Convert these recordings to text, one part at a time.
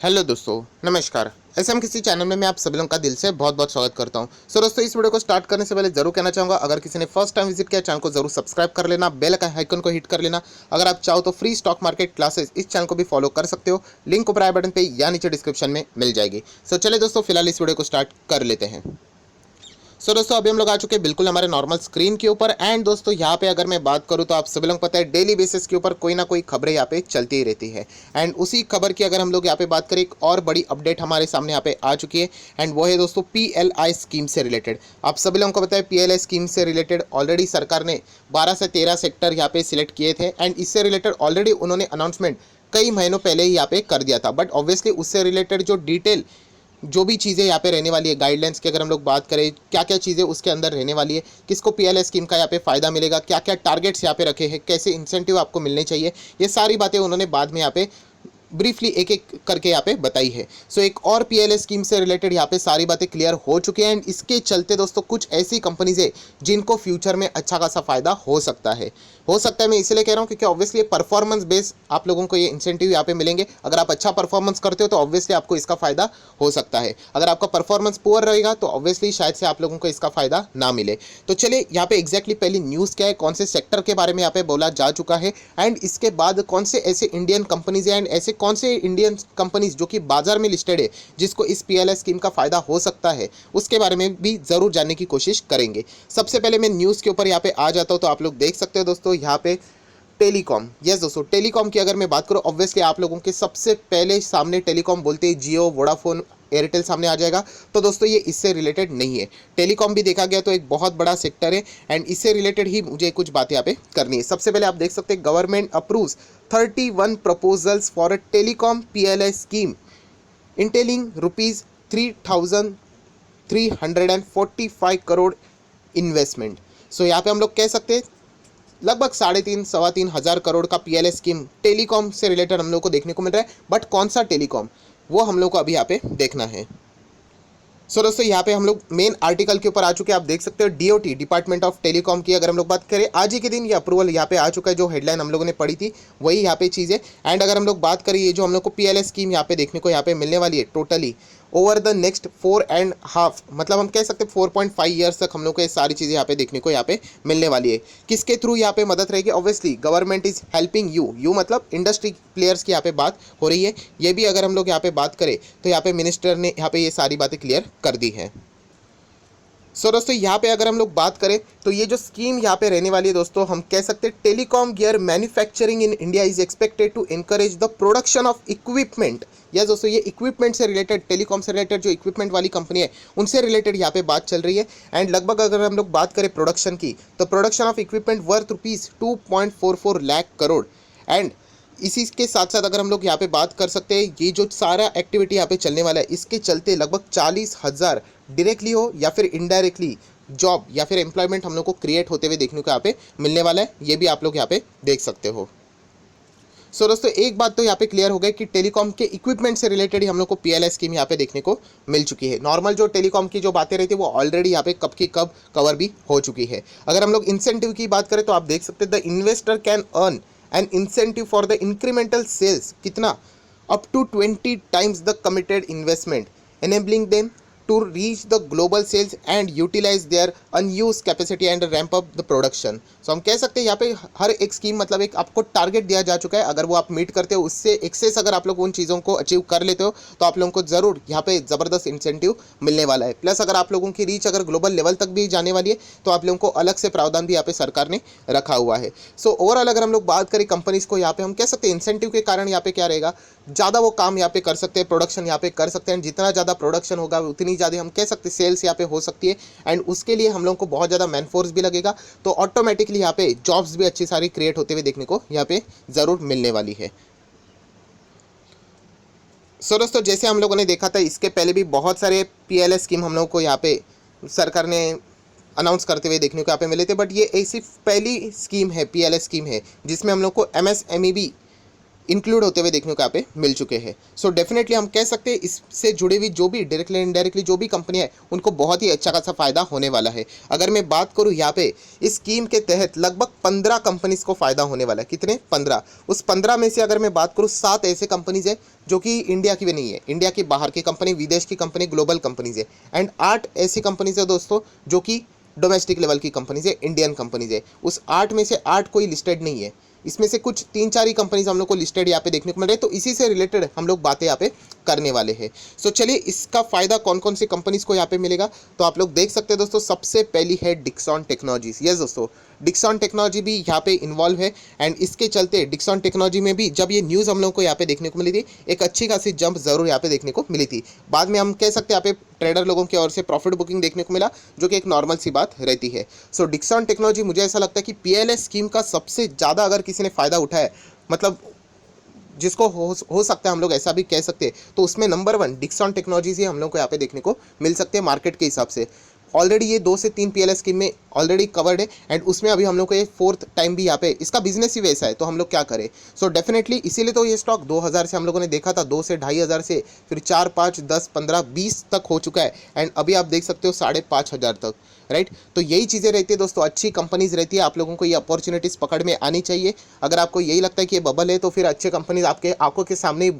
Hello दोस्तों, नमस्कार। SM किसी चैनल में मैं आप सभी लोगों का दिल से बहुत बहुत स्वागत करता हूं। सो दोस्तों, इस वीडियो को स्टार्ट करने से पहले जरूर कहना चाहूँगा, अगर किसी ने फर्स्ट टाइम विजिट किया चैनल को जरूर सब्सक्राइब कर लेना, बेल का आइकन को हिट कर लेना। अगर आप चाहो तो फ्री स्टॉक मार्केट क्लासेस इस चैनल को भी फॉलो कर सकते हो, लिंक ऊपर आई बटन पे या नीचे डिस्क्रिप्शन में मिल जाएगी। सो चलिए दोस्तों, फिलहाल इस वीडियो को स्टार्ट कर लेते हैं। सो दोस्तों, अभी हम लोग आ चुके हैं बिल्कुल हमारे नॉर्मल स्क्रीन के ऊपर। एंड दोस्तों, यहाँ पे अगर मैं बात करूँ तो आप सभी लोग पता है डेली बेसिस के ऊपर कोई ना कोई खबरें यहाँ पे चलती ही रहती है। एंड उसी खबर की अगर हम लोग यहाँ पे बात करें, एक और बड़ी अपडेट हमारे सामने यहाँ पे आ चुकी है। एंड वो है दोस्तों पीएलआई स्कीम से रिलेटेड। आप सभी लोगों को पता है पीएलआई स्कीम से रिलेटेड ऑलरेडी सरकार ने 12 से 13 सेक्टर यहाँ पे सिलेक्ट किए थे। एंड इससे रिलेटेड ऑलरेडी उन्होंने अनाउंसमेंट कई महीनों पहले ही यहाँ पे कर दिया था। बट ऑब्वियसली उससे रिलेटेड जो डिटेल जो भी चीज़ें यहाँ पे रहने वाली है, गाइडलाइंस की अगर हम लोग बात करें, क्या क्या चीज़ें उसके अंदर रहने वाली है, किसको पीएलआई स्कीम का यहाँ पे फ़ायदा मिलेगा, क्या क्या टारगेट्स यहाँ पे रखे हैं, कैसे इंसेंटिव आपको मिलने चाहिए, ये सारी बातें उन्होंने बाद में यहाँ पे ब्रीफली एक एक करके यहाँ पे बताई है। सो एक और पीएलआई स्कीम से रिलेटेड यहाँ पे सारी बातें क्लियर हो चुकी हैं। एंड इसके चलते दोस्तों कुछ ऐसी कंपनीज है जिनको फ्यूचर में अच्छा खासा फायदा हो सकता है। मैं इसलिए कह रहा हूँ क्योंकि ऑब्वियसली परफॉर्मेंस बेस आप लोगों को ये इंसेंटिव यहाँ पे मिलेंगे। अगर आप अच्छा परफॉर्मेंस करते हो तो ऑब्वियसली आपको इसका फायदा हो सकता है। अगर आपका परफॉर्मेंस पुअर रहेगा तो ऑब्वियसली शायद से आप लोगों को इसका फायदा ना मिले। तो चलिए यहाँ पे एग्जैक्टली पहली न्यूज़ क्या है, कौन से सेक्टर के बारे में यहाँ पे बोला जा चुका है, एंड इसके बाद कौन से ऐसे इंडियन कंपनीज है एंड ऐसे कौन से इंडियन कंपनीज जो कि बाजार में लिस्टेड है जिसको इस पीएलआई स्कीम का फायदा हो सकता है, उसके बारे में भी जरूर जानने की कोशिश करेंगे। सबसे पहले मैं न्यूज़ के ऊपर यहाँ पे आ जाता हूँ। तो आप लोग देख सकते हो दोस्तों यहाँ पे टेलीकॉम। यस दोस्तों, टेलीकॉम की अगर मैं बात करूँ, ऑब्वियसली आप लोगों के सबसे पहले सामने टेलीकॉम बोलते ही जियो, वोडाफोन, एयरटेल सामने आ जाएगा। तो दोस्तों ये इससे रिलेटेड नहीं है। टेलीकॉम भी देखा गया तो एक बहुत बड़ा सेक्टर है एंड इससे रिलेटेड ही मुझे कुछ बातें यहाँ पे करनी है। सबसे पहले आप देख सकते हैं government approves 31 proposals for a telecom PLI scheme entailing rupees 3,345 crore investment. So यहाँ पे हम लोग कह सकते हैं लगभग 3,500-3,500 करोड़ का पीएलआई स्कीम टेलीकॉम से रिलेटेड हम लोग को देखने को मिल रहा है। बट कौन सा टेलीकॉम, वो हम लोग को अभी यहाँ पे देखना है। सो दोस्तों यहाँ पे हम लोग मेन आर्टिकल के ऊपर आ चुके हैं। आप देख सकते हो डीओटी, डिपार्टमेंट ऑफ टेलीकॉम की अगर हम लोग बात करें, आज ही के दिन ये अप्रूवल यहाँ पे आ चुका है। जो हेडलाइन हम लोगों ने पढ़ी थी वही यहाँ पे चीज़ है। एंड अगर हम लोग बात करें, ये जो हम लोग को पीएलआई स्कीम यहाँ पे देखने को यहाँ पे मिलने वाली है टोटली ओवर द नेक्स्ट 4.5, मतलब हम कह सकते हैं 4.5 ईयर्स तक हम लोग को ये सारी चीज़ें यहाँ पे देखने को यहाँ पे मिलने वाली है। किसके थ्रू यहाँ पे मदद रहेगी? Obviously government is helping you मतलब इंडस्ट्री प्लेयर्स की यहाँ पे बात हो रही है। ये भी अगर हम लोग यहाँ पे बात करें तो यहाँ पे मिनिस्टर ने यहाँ पे ये सारी बातें क्लियर कर दी है। सो दोस्तों यहाँ पे अगर हम लोग बात करें तो ये जो स्कीम यहाँ पे रहने वाली है दोस्तों, हम कह सकते हैं telecom gear manufacturing in India is expected to encourage the production of equipment. Yes दोस्तों, ये इक्विपमेंट से रिलेटेड, टेलीकॉम से रिलेटेड जो इक्विपमेंट वाली कंपनी है उनसे रिलेटेड यहाँ पे बात चल रही है। एंड लगभग अगर हम लोग बात करें प्रोडक्शन की, तो production of equipment worth rupees 2.44 lakh crore. And इसी के साथ साथ अगर हम लोग यहाँ पे बात कर सकते हैं, ये जो सारा एक्टिविटी यहाँ पे चलने वाला है, इसके चलते लगभग 40,000 डायरेक्टली हो या फिर इनडायरेक्टली जॉब या फिर एम्प्लॉयमेंट हम लोग को क्रिएट होते हुए देखने को यहाँ पे मिलने वाला है। ये भी आप लोग यहाँ पे देख सकते हो। सो दोस्तों एक बात तो यहाँ पे क्लियर हो गई कि टेलीकॉम के इक्विपमेंट से रिलेटेड ही हम लोग को पीएलआई स्कीम यहाँ पे देखने को मिल चुकी है। नॉर्मल जो टेलीकॉम की जो बातें रहती है वो ऑलरेडी यहाँ पे कब की कब कवर भी हो चुकी है। अगर हम लोग इंसेंटिव की बात करें तो आप देख सकते हैं the investor can earn an incentive for the incremental sales, कितना? Up to 20 times the committed investment, enabling them to reach the global sales and utilize their unused capacity and ramp up the production। सो हम कह सकते हैं यहाँ पे हर एक scheme मतलब एक आपको टारगेट दिया जा चुका है। अगर वो आप मीट करते हो, उससे एक्सेस अगर आप लोग उन चीज़ों को अचीव कर लेते हो तो आप लोगों को ज़रूर यहाँ पे ज़बरदस्त इंसेंटिव मिलने वाला है। प्लस अगर आप लोगों की रीच अगर ग्लोबल लेवल तक भी जाने वाली है तो आप लोगों को अलग से प्रावधान भी यहाँ पे सरकार ने रखा हुआ है। सो ओवरऑल अगर हम लोग बात करें कंपनीज़ को, यहाँ पे हम कह सकते हैं इंसेंटिव के कारण यहाँ पे क्या रहेगा, ज़्यादा वो काम यहाँ पे कर सकते हैं, प्रोडक्शन यहाँ पे कर सकते हैं। जितना ज़्यादा प्रोडक्शन होगा उतनी ज़्यादा हम कह सकते हैं सेल्स यहाँ पे हो सकती है। एंड उसके लिए हम लोगों को बहुत ज़्यादा मैन फोर्स भी लगेगा, तो ऑटोमेटिकली यहाँ पे जॉब्स भी अच्छी सारी क्रिएट होते हुए देखने को यहाँ पे ज़रूर मिलने वाली है। सो दोस्तों जैसे हम लोगों ने देखा था, इसके पहले भी बहुत सारे पीएलआई स्कीम हम लोगों को यहाँ पे सरकार ने अनाउंस करते हुए देखने को यहाँ पे मिले थे। बट ये ऐसी पहली स्कीम है, पीएलआई स्कीम है, जिसमें हम लोग को एमएसएमई भी इंक्लूड होते हुए देखने को यहाँ पे मिल चुके हैं। सो डेफिनेटली हम कह सकते हैं इससे जुड़ी हुई जो भी डायरेक्टली इनडायरेक्टली जो भी कंपनी है उनको बहुत ही अच्छा खासा फायदा होने वाला है। अगर मैं बात करूँ यहाँ पे इस स्कीम के तहत लगभग 15 कंपनीज को फायदा होने वाला है। कितने? 15। उस 15 में से अगर मैं बात करूँ 7 ऐसे कंपनीज है जो कि इंडिया की भी नहीं है, इंडिया की बाहर की कंपनी, विदेश की कंपनी, ग्लोबल कंपनीज है। एंड 8 ऐसी कंपनीज है दोस्तों जो कि डोमेस्टिक लेवल की कंपनीज है, इंडियन कंपनीज है। उस 8 में से 8 कोई लिस्टेड नहीं है, इसमें से कुछ 3-4 ही कंपनीज हम लोग को लिस्टेड यहाँ पे देखने को मिल रहे हैं। तो इसी से रिलेटेड हम लोग बातें यहाँ पे करने वाले हैं। सो चलिए इसका फ़ायदा कौन कौन सी कंपनीज को यहाँ पे मिलेगा तो आप लोग देख सकते हैं दोस्तों। सबसे पहली है डिक्सॉन टेक्नोलॉजीज। यस दोस्तों, डिक्सॉन टेक्नोलॉजी भी यहाँ पे इन्वॉल्व है एंड इसके चलते डिक्सॉन टेक्नोलॉजी में भी जब ये न्यूज़ हम लोग को यहाँ पे देखने को मिली थी, एक अच्छी खासी जंप जरूर यहाँ पे देखने को मिली थी। बाद में हम कह सकते हैं यहाँ पे ट्रेडर लोगों की ओर से प्रॉफिट बुकिंग देखने को मिला, जो कि एक नॉर्मल सी बात रहती है। सो डिक्सॉन टेक्नोलॉजी मुझे ऐसा लगता है कि पीएलएस स्कीम का सबसे ज़्यादा अगर किसी ने फ़ायदा उठाया, मतलब जिसको हो सकता है हम लोग ऐसा भी कह सकते हैं, तो उसमें नंबर 1 डिक्सॉन टेक्नोलॉजीज ही हम लोग को यहाँ पे देखने को मिल सकते हैं मार्केट के हिसाब से। ऑलरेडी ये 2 से 3 पीएलएस स्कीम में ऑलरेडी कवर्ड है एंड उसमें अभी हम लोग को ये 4th टाइम भी यहाँ पे, इसका बिजनेस ही वैसा है तो हम लोग क्या करें। सो डेफिनेटली इसीलिए तो ये स्टॉक 2000 से हम लोगों ने देखा था, 2 से 2500 से फिर 4, 5, 10, 15, 20 तक हो चुका है एंड अभी आप देख सकते हो 5500 तक, राइट। तो यही चीज़ें रहती है दोस्तों, अच्छी कंपनीज रहती है, आप लोगों को ये अपॉर्चुनिटीज़ पकड़ में आनी चाहिए। अगर आपको यही लगता है कि ये बबल है तो फिर अच्छे कंपनीज आपके आंखों के सामने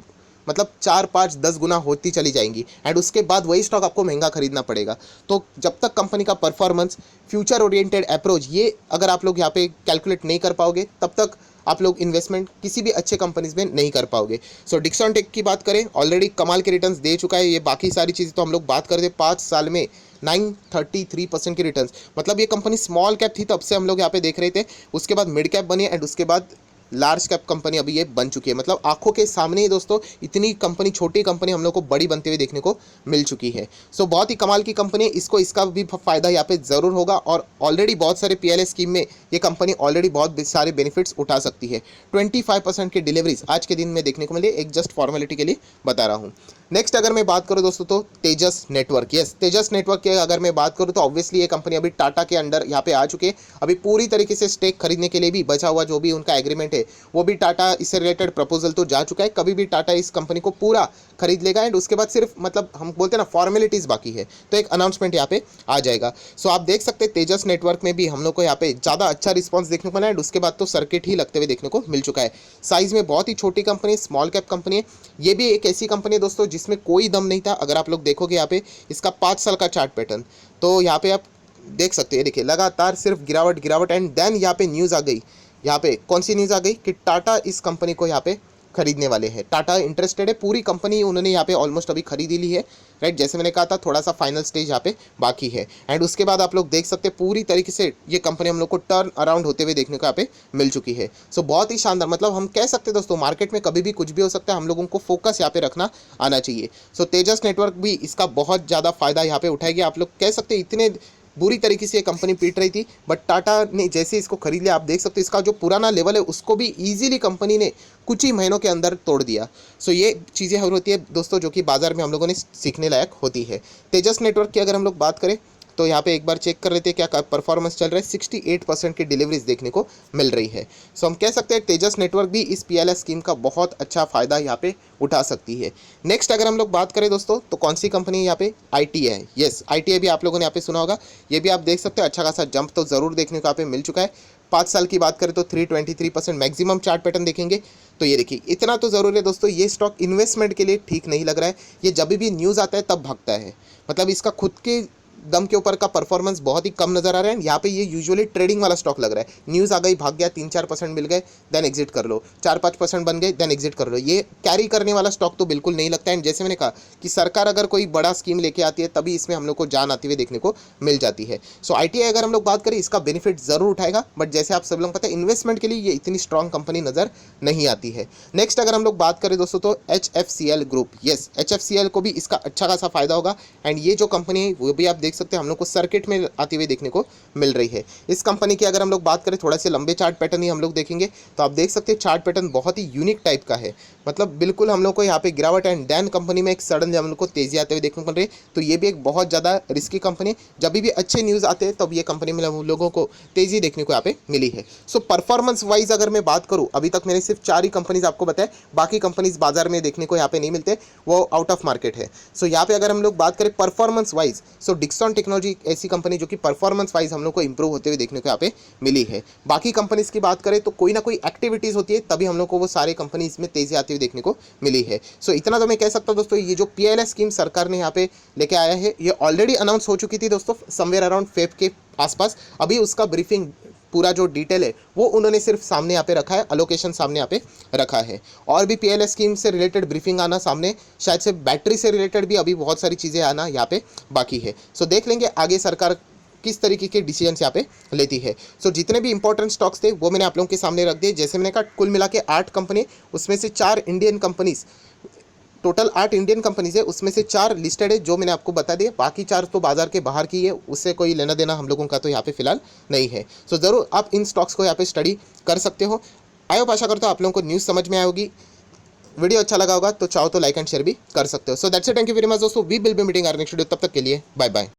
मतलब 4, 5, 10 गुना होती चली जाएंगी एंड उसके बाद वही स्टॉक आपको महंगा खरीदना पड़ेगा। तो जब तक कंपनी का परफॉर्मेंस, फ्यूचर ओरिएंटेड अप्रोच, ये अगर आप लोग यहाँ पे कैलकुलेट नहीं कर पाओगे तब तक आप लोग इन्वेस्टमेंट किसी भी अच्छे कंपनीज में नहीं कर पाओगे। सो डिक्सॉन टेक की बात करें, ऑलरेडी कमाल के रिटर्न्स दे चुका है। ये बाकी सारी चीज़ें तो हम लोग बात करते 5 साल में 933% के रिटर्न्स, मतलब ये कंपनी स्मॉल कैप थी तब से हम लोग यहाँ पे देख रहे थे, उसके बाद मिड कैप बनी एंड उसके बाद लार्ज कैप कंपनी अभी ये बन चुकी है। मतलब आंखों के सामने ही दोस्तों इतनी कंपनी, छोटी कंपनी हम लोग को बड़ी बनते हुए देखने को मिल चुकी है। सो बहुत ही कमाल की कंपनी है, इसको इसका भी फ़ायदा यहाँ पे ज़रूर होगा और ऑलरेडी बहुत सारे पीएलएस स्कीम में ये कंपनी ऑलरेडी बहुत सारे बेनिफिट्स उठा सकती है। 25% की डिलीवरीज आज के दिन में देखने को मिली, एक जस्ट फॉर्मेलिटी के लिए बता रहा हूँ। नेक्स्ट अगर मैं बात करूँ दोस्तों तो तेजस नेटवर्क। यस, तेजस नेटवर्क की अगर मैं बात करूँ तो ऑब्वियसली ये कंपनी अभी टाटा के अंडर यहाँ पे आ चुके हैं। अभी पूरी तरीके से स्टेक खरीदने के लिए भी बचा हुआ जो भी उनका एग्रीमेंट है वो भी टाटा, इससे रिलेटेड प्रपोजल तो जा चुका है। कभी भी टाटा इस कंपनी को पूरा खरीद लेगा एंड उसके बाद सिर्फ मतलब हम बोलते हैं ना फॉर्मेलिटीज़ बाकी है, तो एक अनाउंसमेंट यहाँ पे आ जाएगा। सो आप देख सकते हैं तेजस नेटवर्क में भी हम लोग को यहाँ पे ज़्यादा अच्छा रिस्पॉन्स देखने को मिला एंड उसके बाद तो सर्किट ही लगते हुए देखने को मिल चुका है। साइज़ में बहुत ही छोटी कंपनी, स्मॉल कैप कंपनी है। ये भी एक ऐसी कंपनी है दोस्तों जिसमें कोई दम नहीं था। अगर आप लोग देखोगे यहाँ पे इसका 5 साल का चार्ट पैटर्न, तो यहाँ पे आप देख सकते हैं, देखिए लगातार सिर्फ गिरावट गिरावट एंड देन यहाँ पे न्यूज़ आ गई। यहाँ पे कौन सी न्यूज़ आ गई कि टाटा इस कंपनी को यहाँ पे खरीदने वाले हैं। टाटा इंटरेस्टेड है, पूरी कंपनी उन्होंने यहाँ पे ऑलमोस्ट अभी खरीद ली है, राइट। जैसे मैंने कहा था थोड़ा सा फाइनल स्टेज यहाँ पे बाकी है एंड उसके बाद आप लोग देख सकते हैं पूरी तरीके से ये कंपनी हम लोग को टर्न अराउंड होते हुए देखने को यहाँ पे मिल चुकी है। सो बहुत ही शानदार, मतलब हम कह सकते हैं दोस्तों मार्केट में कभी भी कुछ भी हो सकता है, हम लोगों को फोकस यहाँ पे रखना आना चाहिए। सो तेजस नेटवर्क भी इसका बहुत ज़्यादा फायदा यहाँ पे उठाएगी। आप लोग कह सकते हैं इतने बुरी तरीके से ये कंपनी पीट रही थी बट टाटा ने जैसे इसको खरीद लिया, आप देख सकते हैं इसका जो पुराना लेवल है उसको भी ईजिली कंपनी ने कुछ ही महीनों के अंदर तोड़ दिया। सो ये चीज़ें होती है दोस्तों जो कि बाजार में हम लोगों ने सीखने लायक होती है। तेजस नेटवर्क की अगर हम लोग बात करें तो यहाँ पे एक बार चेक कर लेते हैं क्या परफॉर्मेंस चल रहा है। 68% की डिलीवरीज देखने को मिल रही है। सो हम कह सकते हैं तेजस नेटवर्क भी इस पीएलएस स्कीम का बहुत अच्छा फ़ायदा यहाँ पे उठा सकती है। नेक्स्ट अगर हम लोग बात करें दोस्तों तो कौन सी कंपनी यहाँ पे, ITI। यस, ITI भी आप लोगों ने यहाँ पे सुना होगा। ये भी आप देख सकते हैं अच्छा खासा जंप तो ज़रूर देखने को यहाँ पे मिल चुका है। 5 साल की बात करें तो 323% मैक्सिमम चार्ट पैटर्न देखेंगे तो ये देखिए इतना तो ज़रूर है दोस्तों, ये स्टॉक इन्वेस्टमेंट के लिए ठीक नहीं लग रहा है। ये जब भी न्यूज़ आता है तब भागता है, मतलब इसका खुद के दम के ऊपर का परफॉर्मेंस बहुत ही कम नजर आ रहा है। यहाँ पे ये यूजुअली ट्रेडिंग वाला स्टॉक लग रहा है। न्यूज़ आ गई, भाग गया, 3-4% मिल गए, देन एग्जिट कर लो, 4-5% बन गए, देन एग्जिट कर लो। ये कैरी करने वाला स्टॉक तो बिल्कुल नहीं लगता है। जैसे मैंने कहा कि सरकार अगर कोई बड़ा स्कीम लेके आती है तभी इसमें हम लोग को जान आती हुई देखने को मिल जाती है। सो ITI अगर हम लोग बात करें इसका बेनिफिट ज़रूर उठाएगा बट जैसे आप सब लोग पता है इन्वेस्टमेंट के लिए ये इतनी स्ट्रॉन्ग कंपनी नज़र नहीं आती है। नेक्स्ट अगर हम लोग बात करें दोस्तों तो HFCL ग्रुप। यस, HFCL को भी इसका अच्छा खासा फायदा होगा एंड ये जो कंपनी है वो भी आप देख सकते हैं हम लोग को सर्किट में आती हुई देखने को मिल रही है। इस कंपनी की अगर हम लोग बात करें थोड़ा से लंबे चार्ट पैटर्न ही हम लोग देखेंगे तो आप देख सकते हैं चार्ट पैटर्न बहुत ही यूनिक टाइप का है। मतलब बिल्कुल हम लोग को यहाँ पे गिरावट एंड देन कंपनी में एक सडन हम लोग को तेजी आते हुए देखने को मिल रही है। तो ये भी एक बहुत ज़्यादा रिस्की कंपनी है। जब भी अच्छे न्यूज़ आते हैं तब ये कंपनी में हम लोगों को तेजी देखने को यहाँ पे मिली है। सो परफॉर्मेंस वाइज अगर मैं बात करूँ, अभी तक मैंने सिर्फ 4 ही कंपनीज आपको बताए, बाकी कंपनीज बाजार में देखने को यहाँ पे नहीं मिलते, वो आउट ऑफ मार्केट है। सो यहाँ पे अगर हम लोग बात करें परफॉर्मेंस वाइज, सो डिक्सन टेक्नोलॉजी ऐसी कंपनी जो कि परफॉर्मेंस वाइज हम लोग को इंप्रूव होते हुए देखने को यहाँ पे मिली है। बाकी कंपनीज की बात करें तो कोई ना कोई एक्टिविटीज़ होती है तभी हम लोग को वो सारे कंपनीज में तेजी आती हुई देखने को मिली है। सो इतना तो मैं कह सकता हूँ दोस्तों, ये जो पीएलएस स्कीम सरकार ने यहाँ पे लेके आया है, ये ऑलरेडी अनाउंस हो चुकी थी दोस्तों समवेयर अराउंड फेब के आसपास। अभी उसका ब्रीफिंग पूरा जो डिटेल है वो उन्होंने सिर्फ सामने यहाँ पे रखा है, अलोकेशन सामने यहाँ पे रखा है। और भी पीएलएस स्कीम से रिलेटेड ब्रीफिंग आना सामने, शायद से बैटरी से रिलेटेड भी अभी बहुत सारी चीज़ें आना यहाँ पे बाकी है। सो देख लेंगे आगे सरकार किस तरीके के डिसीजंस यहाँ पे लेती है। सो जितने भी इंपॉर्टेंट स्टॉक्स थे वो मैंने आप लोगों के सामने रख दिए। जैसे मैंने कहा कुल मिला के 8 कंपनी, उसमें से 4 Indian companies, total 8 Indian companies है, उसमें से 4 लिस्टेड है जो मैंने आपको बता दिया, बाकी 4 तो बाजार के बाहर की है, उससे कोई लेना देना हम लोगों का तो यहाँ पे फिलहाल नहीं है। सो ज़रूर आप इन स्टॉक्स को यहाँ पे स्टडी कर सकते हो। आई होप आशा करता हूँ आप लोगों को न्यूज़ समझ में आई होगी। वीडियो अच्छा लगा होगा तो चाहो तो लाइक एंड शेयर भी कर सकते हो। So that's it, thank you very much दोस्तों, we will be meeting our next video, तब तक के लिए बाय बाय।